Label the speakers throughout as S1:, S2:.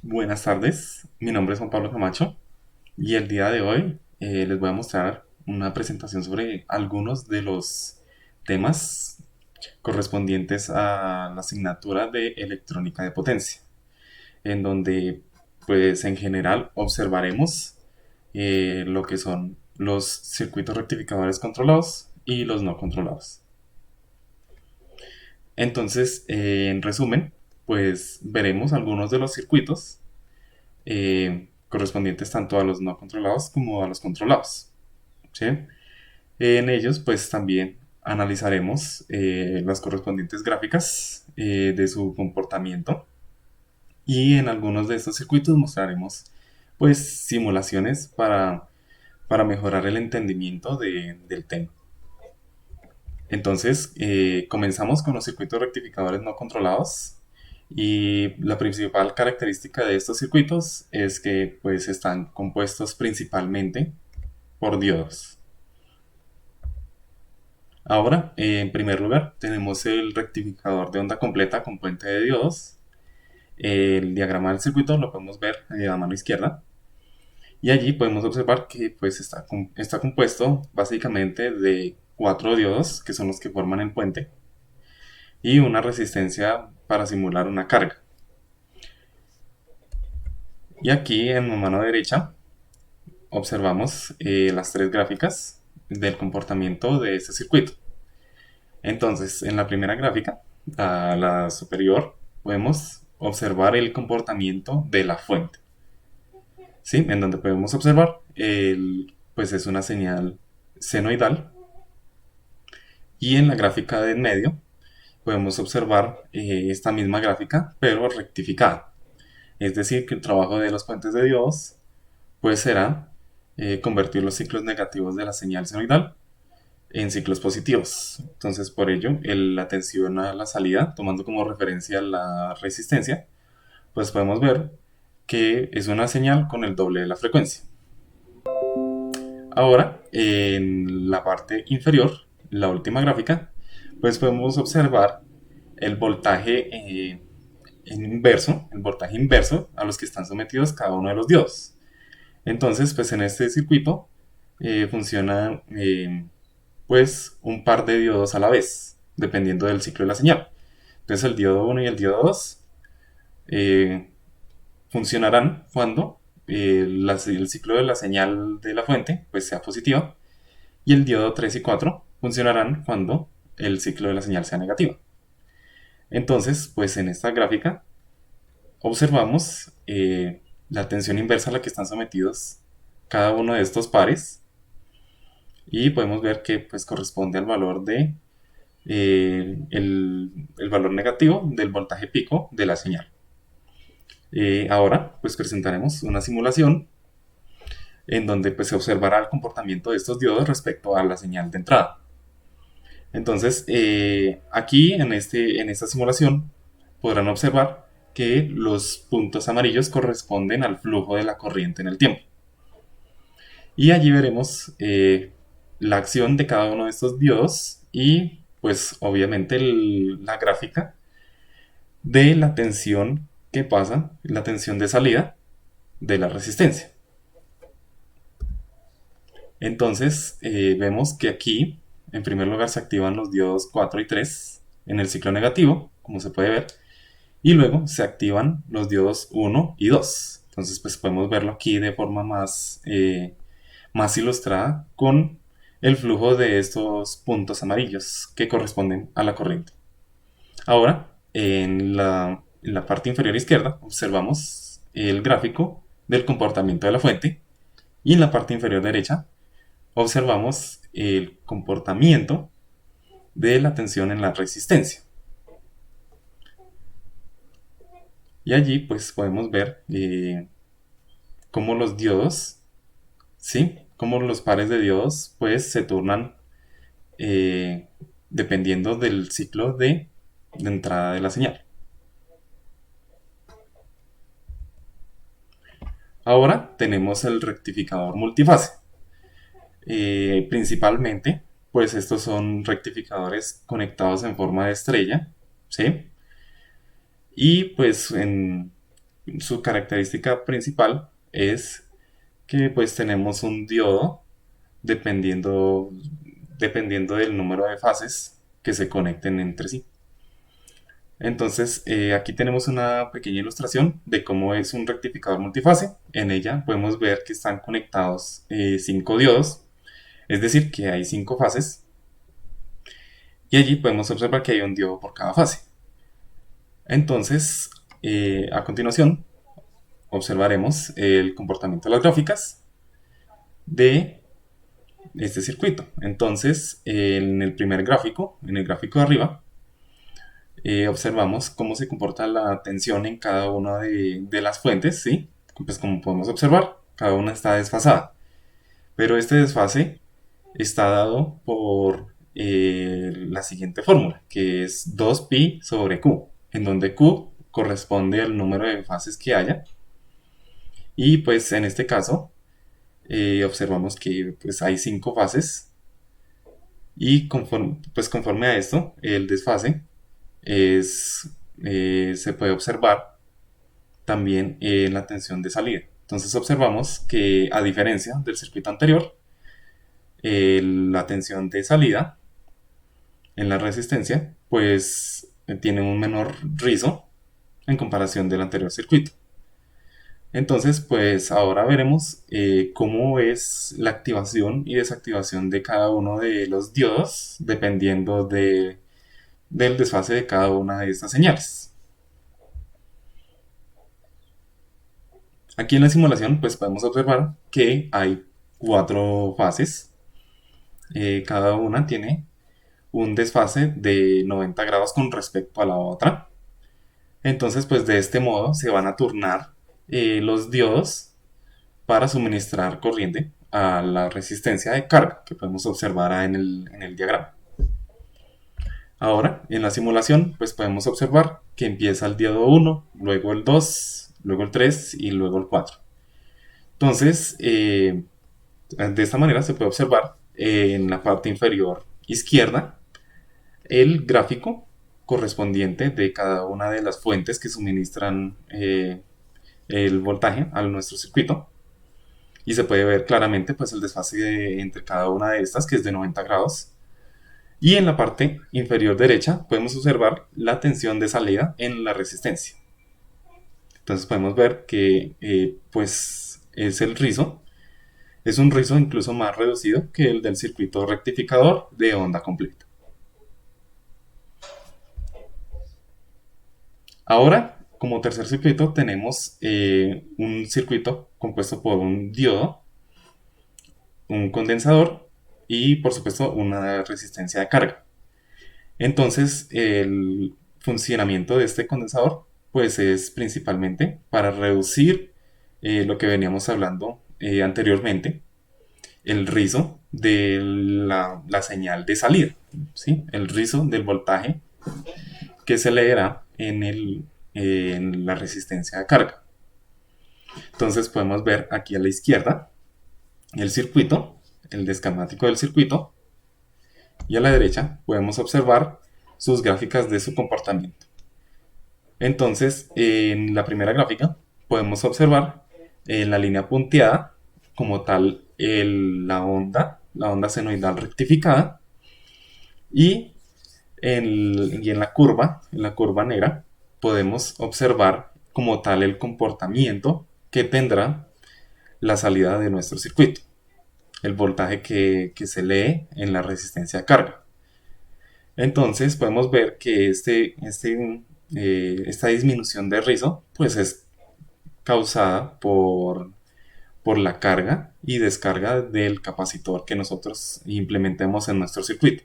S1: Buenas tardes, mi nombre es Juan Pablo Camacho y el día de hoy les voy a mostrar una presentación sobre algunos de los temas correspondientes a la asignatura de electrónica de potencia, en donde pues en general observaremos lo que son los circuitos rectificadores controlados y los no controlados. Entonces, en resumen, pues veremos algunos de los circuitos correspondientes tanto a los no controlados como a los controlados. ¿Sí? En ellos, pues también analizaremos las correspondientes gráficas de su comportamiento y en algunos de estos circuitos mostraremos pues simulaciones para mejorar el entendimiento del tema. Entonces, comenzamos con los circuitos rectificadores no controlados y la principal característica de estos circuitos es que pues están compuestos principalmente por diodos. Ahora, en primer lugar, tenemos el rectificador de onda completa con puente de diodos. El diagrama del circuito lo podemos ver a mano izquierda y allí podemos observar que pues está compuesto básicamente de cuatro diodos que son los que forman el puente y una resistencia para simular una carga. Y aquí en la mano derecha observamos las tres gráficas del comportamiento de este circuito. Entonces, en la primera gráfica, a la superior, podemos observar el comportamiento de la fuente. ¿Sí? En donde podemos observar, pues es una señal senoidal. Y en la gráfica de en medio, podemos observar esta misma gráfica, pero rectificada. Es decir, que el trabajo de los puentes de diodos pues será convertir los ciclos negativos de la señal senoidal en ciclos positivos. Entonces, por ello, la tensión a la salida, tomando como referencia la resistencia, pues podemos ver que es una señal con el doble de la frecuencia. Ahora, en la parte inferior, la última gráfica, pues podemos observar el voltaje el voltaje inverso a los que están sometidos cada uno de los diodos. Entonces, pues en este circuito funciona pues un par de diodos a la vez, dependiendo del ciclo de la señal. Entonces el diodo 1 y el diodo 2 eh, funcionarán cuando el ciclo de la señal de la fuente pues sea positiva y el diodo 3 y 4 funcionarán cuando el ciclo de la señal sea negativa. Entonces, pues en esta gráfica observamos la tensión inversa a la que están sometidos cada uno de estos pares y podemos ver que pues corresponde al valor de el valor negativo del voltaje pico de la señal. Ahora pues presentaremos una simulación en donde pues se observará el comportamiento de estos diodos respecto a la señal de entrada. Entonces aquí en esta simulación podrán observar que los puntos amarillos corresponden al flujo de la corriente en el tiempo. Y allí veremos la acción de cada uno de estos diodos y pues obviamente la gráfica de la tensión que pasa, la tensión de salida de la resistencia. Entonces vemos que aquí en primer lugar se activan los diodos 4 y 3 en el ciclo negativo, como se puede ver, y luego se activan los diodos 1 y 2. Entonces pues podemos verlo aquí de forma más ilustrada con el flujo de estos puntos amarillos que corresponden a la corriente. Ahora, en la parte inferior izquierda observamos el gráfico del comportamiento de la fuente y en la parte inferior derecha observamos el comportamiento de la tensión en la resistencia. Y allí pues podemos ver cómo los diodos, ¿sí? Cómo los pares de diodos pues se turnan eh, dependiendo del ciclo de entrada de la señal. Ahora tenemos el rectificador multifase. Principalmente, pues estos son rectificadores conectados en forma de estrella, ¿sí? Y pues su característica principal es que pues tenemos un diodo dependiendo, dependiendo del número de fases que se conecten entre sí. Entonces, aquí tenemos una pequeña ilustración de cómo es un rectificador multifase. En ella podemos ver que están conectados 5 diodos, es decir, que hay 5 fases. Y allí podemos observar que hay un diodo por cada fase. Entonces, a continuación, observaremos el comportamiento de las gráficas de este circuito. Entonces, en el primer gráfico, en el gráfico de arriba, observamos cómo se comporta la tensión en cada una de las fuentes, ¿sí? Pues como podemos observar, cada una está desfasada. Pero este desfase está dado por la siguiente fórmula, que es 2pi sobre q, en donde q corresponde al número de fases que haya. Y pues en este caso, observamos que pues, hay 5 fases y conforme a esto, el desfase se puede observar también en la tensión de salida. Entonces observamos que a diferencia del circuito anterior, la tensión de salida en la resistencia pues tiene un menor rizo en comparación del anterior circuito. Entonces pues ahora veremos cómo es la activación y desactivación de cada uno de los diodos dependiendo del desfase de cada una de estas señales. Aquí en la simulación pues podemos observar que hay 4 fases. Cada una tiene un desfase de 90 grados con respecto a la otra. Entonces pues de este modo se van a turnar los diodos para suministrar corriente a la resistencia de carga que podemos observar en el diagrama. Ahora, en la simulación, pues podemos observar que empieza el diodo 1, luego el 2, luego el 3 y luego el 4. Entonces, de esta manera se puede observar en la parte inferior izquierda el gráfico correspondiente de cada una de las fuentes que suministran el voltaje a nuestro circuito. Y se puede ver claramente pues, el desfase entre cada una de estas, que es de 90 grados. Y en la parte inferior derecha podemos observar la tensión de salida en la resistencia. Entonces podemos ver que pues es el rizo. Es un rizo incluso más reducido que el del circuito rectificador de onda completa. Ahora, como tercer circuito, tenemos un circuito compuesto por un diodo, un condensador y, por supuesto, una resistencia de carga. Entonces, el funcionamiento de este condensador pues es principalmente para reducir lo que veníamos hablando anteriormente, el rizo de la señal de salida, ¿sí? El rizo del voltaje que se leerá en la resistencia de carga. Entonces podemos ver aquí a la izquierda el circuito, el esquemático del circuito, y a la derecha podemos observar sus gráficas de su comportamiento. Entonces, en la primera gráfica podemos observar en la línea punteada como tal la onda senoidal rectificada, y en la curva negra, podemos observar como tal el comportamiento que tendrá la salida de nuestro circuito, el voltaje que se lee en la resistencia de carga. Entonces podemos ver que esta disminución de rizo pues es causada por la carga y descarga del capacitor que nosotros implementemos en nuestro circuito.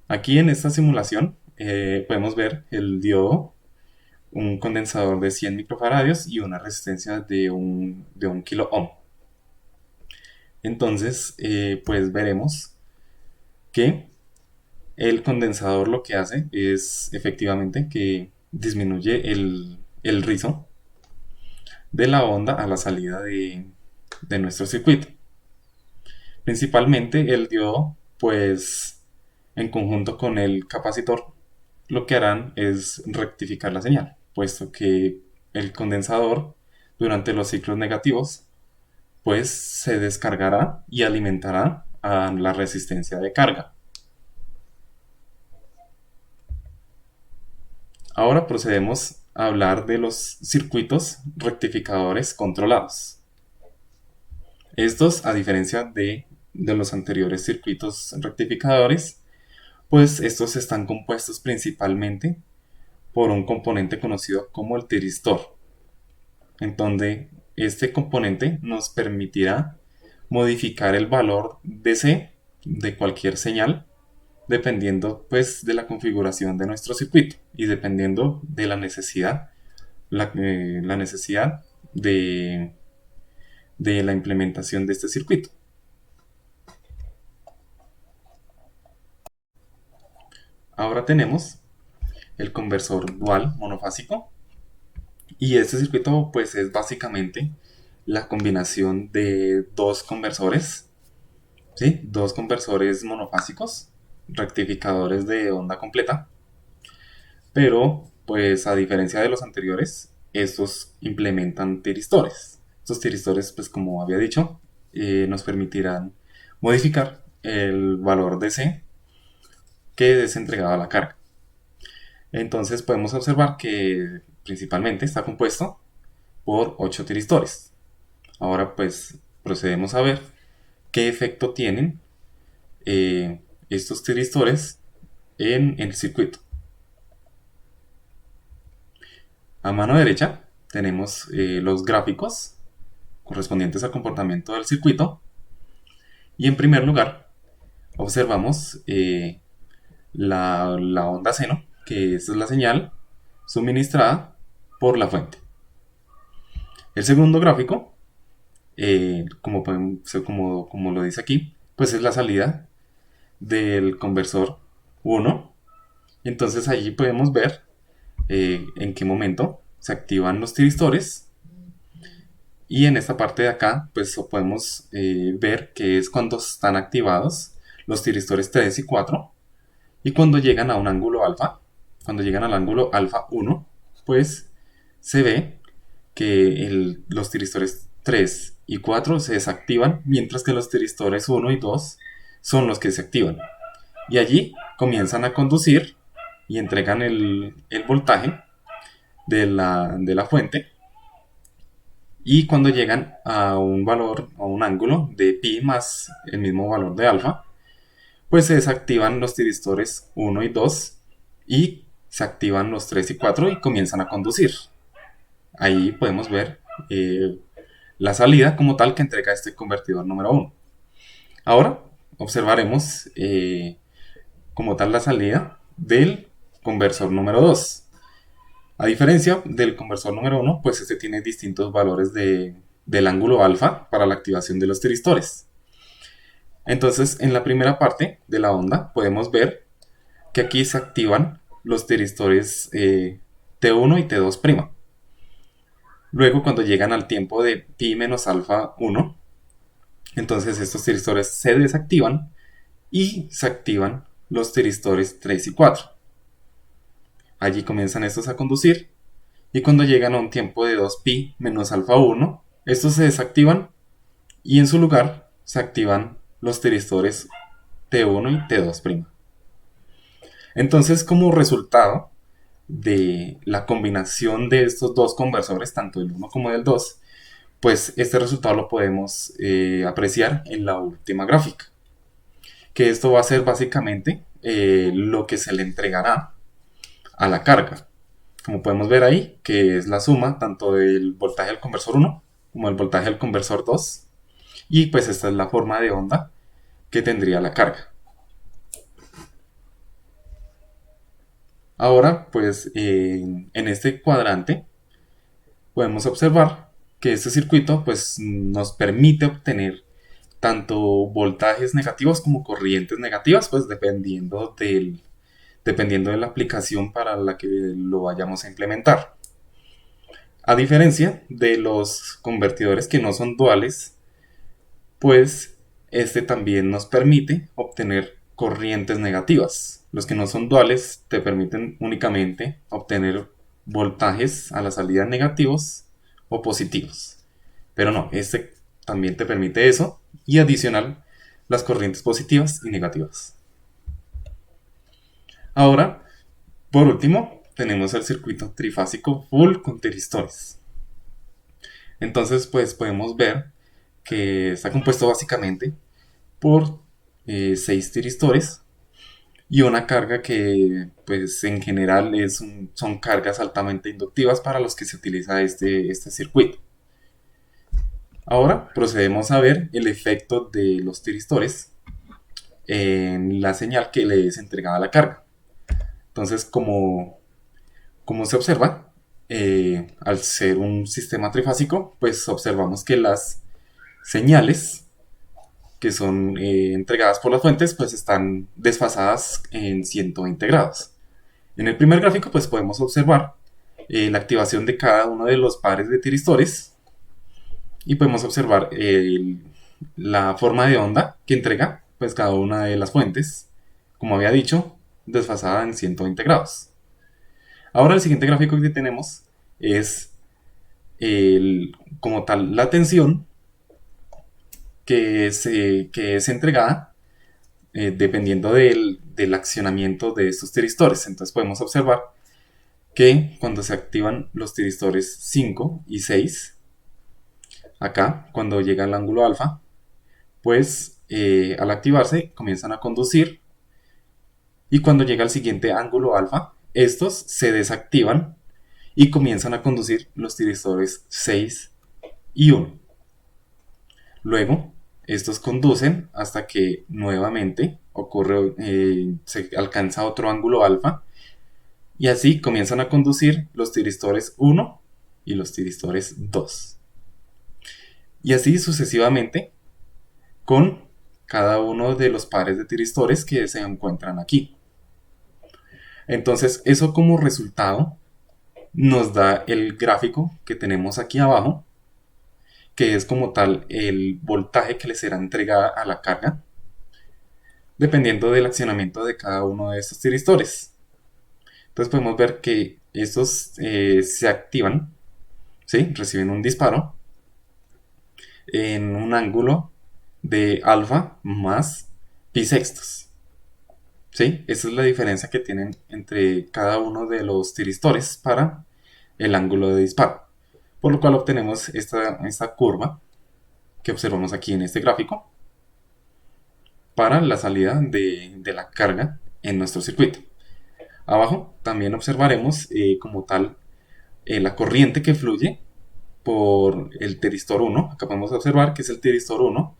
S1: Aquí en esta simulación podemos ver el diodo, un condensador de 100 microfaradios y una resistencia de un kilo ohm. Entonces, pues veremos que el condensador lo que hace es efectivamente que disminuye el rizo de la onda a la salida de nuestro circuito. Principalmente el diodo, pues en conjunto con el capacitor, lo que harán es rectificar la señal, puesto que el condensador durante los ciclos negativos pues se descargará y alimentará a la resistencia de carga. Ahora procedemos a hablar de los circuitos rectificadores controlados. Estos, a diferencia de los anteriores circuitos rectificadores, pues estos están compuestos principalmente por un componente conocido como el tiristor, en donde este componente nos permitirá modificar el valor DC de cualquier señal dependiendo pues de la configuración de nuestro circuito y dependiendo de la necesidad de la implementación de este circuito. Ahora tenemos el conversor dual monofásico y este circuito pues es básicamente la combinación de dos conversores, ¿sí? Dos conversores monofásicos, rectificadores de onda completa, pero pues a diferencia de los anteriores, estos implementan tiristores. Estos tiristores, pues como había dicho, nos permitirán modificar el valor de C que es entregado a la carga. Entonces podemos observar que principalmente está compuesto por 8 tiristores. Ahora pues procedemos a ver qué efecto tienen estos tiristores en el circuito. A mano derecha tenemos los gráficos correspondientes al comportamiento del circuito y en primer lugar observamos la onda seno, que es la señal suministrada por la fuente. El segundo gráfico, como lo dice aquí, pues es la salida del conversor 1. Entonces allí podemos ver en qué momento se activan los tiristores y en esta parte de acá pues podemos ver que es cuando están activados los tiristores 3 y 4 y cuando llegan a un ángulo alfa, cuando llegan al ángulo alfa 1, pues se ve que los tiristores 3 y 4 se desactivan mientras que los tiristores 1 y 2 son los que se activan y allí comienzan a conducir y entregan el voltaje de la fuente y cuando llegan a un valor o un ángulo de pi más el mismo valor de alfa, pues se desactivan los tiristores 1 y 2 y se activan los 3 y 4 y comienzan a conducir. Ahí podemos ver la salida como tal que entrega este convertidor número 1. Ahora observaremos como tal la salida del conversor número 2. A diferencia del conversor número 1, pues este tiene distintos valores del ángulo alfa para la activación de los tiristores. Entonces, en la primera parte de la onda podemos ver que aquí se activan los tiristores T1 y T2'. Luego, cuando llegan al tiempo de pi menos alfa 1, entonces estos tiristores se desactivan y se activan los tiristores 3 y 4. Allí comienzan estos a conducir y cuando llegan a un tiempo de 2pi menos alfa 1, estos se desactivan y en su lugar se activan los tiristores T1 y T2'. Entonces, como resultado de la combinación de estos dos conversores, tanto del 1 como del 2, pues este resultado lo podemos apreciar en la última gráfica. Que esto va a ser básicamente lo que se le entregará a la carga. Como podemos ver ahí, que es la suma tanto del voltaje del conversor 1 como del voltaje del conversor 2. Y pues esta es la forma de onda que tendría la carga. Ahora, pues en este cuadrante podemos observar que este circuito pues nos permite obtener tanto voltajes negativos como corrientes negativas, pues dependiendo de la aplicación para la que lo vayamos a implementar. A diferencia de los convertidores que no son duales, pues este también nos permite obtener corrientes negativas. Los que no son duales te permiten únicamente obtener voltajes a la salida negativos o positivos. Pero no, este también te permite eso y adicional las corrientes positivas y negativas. Ahora, por último, tenemos el circuito trifásico full con tiristores. Entonces, pues podemos ver que está compuesto básicamente por 6 tiristores y una carga que pues en general son cargas altamente inductivas para los que se utiliza este circuito. Ahora procedemos a ver el efecto de los tiristores en la señal que le es entregada a la carga. Entonces, como se observa, al ser un sistema trifásico, pues observamos que las señales que son entregadas por las fuentes, pues están desfasadas en 120 grados. En el primer gráfico, pues podemos observar la activación de cada uno de los pares de tiristores y podemos observar la forma de onda que entrega pues cada una de las fuentes, como había dicho, desfasada en 120 grados. Ahora el siguiente gráfico que tenemos es como tal la tensión que es entregada dependiendo del accionamiento de estos tiristores. Entonces podemos observar que cuando se activan los tiristores 5 y 6, acá, cuando llega el ángulo alfa, pues al activarse comienzan a conducir y cuando llega el siguiente ángulo alfa, estos se desactivan y comienzan a conducir los tiristores 6 y 1. Luego, estos conducen hasta que nuevamente se alcanza otro ángulo alfa y así comienzan a conducir los tiristores 1 y los tiristores 2. Y así sucesivamente con cada uno de los pares de tiristores que se encuentran aquí. Entonces, eso como resultado nos da el gráfico que tenemos aquí abajo, que es como tal el voltaje que le será entregada a la carga, dependiendo del accionamiento de cada uno de estos tiristores. Entonces podemos ver que estos se activan, ¿sí? Reciben un disparo en un ángulo de alfa más pi sextos. ¿Sí? Esa es la diferencia que tienen entre cada uno de los tiristores para el ángulo de disparo. Por lo cual obtenemos esta curva que observamos aquí en este gráfico para la salida de la carga en nuestro circuito. Abajo también observaremos como tal la corriente que fluye por el tiristor 1. Acá podemos observar que es el tiristor 1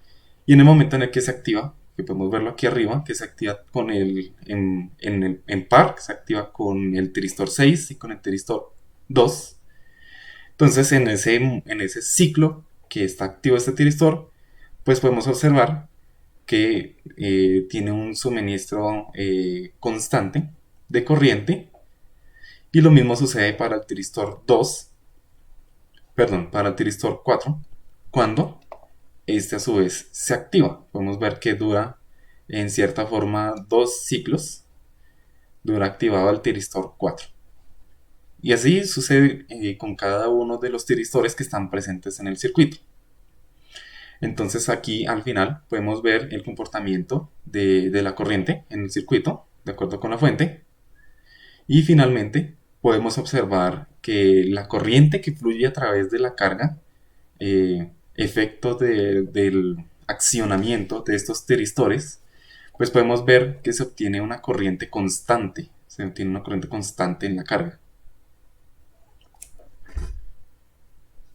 S1: y en el momento en el que se activa, que podemos verlo aquí arriba, que se activa con en par, que se activa con el tiristor 6 y con el tiristor 2. Entonces en ese ciclo que está activo este tiristor, pues podemos observar que tiene un suministro constante de corriente y lo mismo sucede para el tiristor 2, perdón, para el tiristor 4, cuando este a su vez se activa. Podemos ver que dura en cierta forma 2 ciclos, dura activado el tiristor 4. Y así sucede con cada uno de los tiristores que están presentes en el circuito. Entonces aquí al final podemos ver el comportamiento de la corriente en el circuito, de acuerdo con la fuente. Y finalmente podemos observar que la corriente que fluye a través de la carga, efecto del accionamiento de estos tiristores, pues podemos ver que se obtiene una corriente constante. Se obtiene una corriente constante en la carga.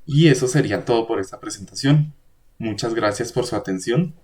S1: Y eso sería todo por esta presentación. Muchas gracias por su atención.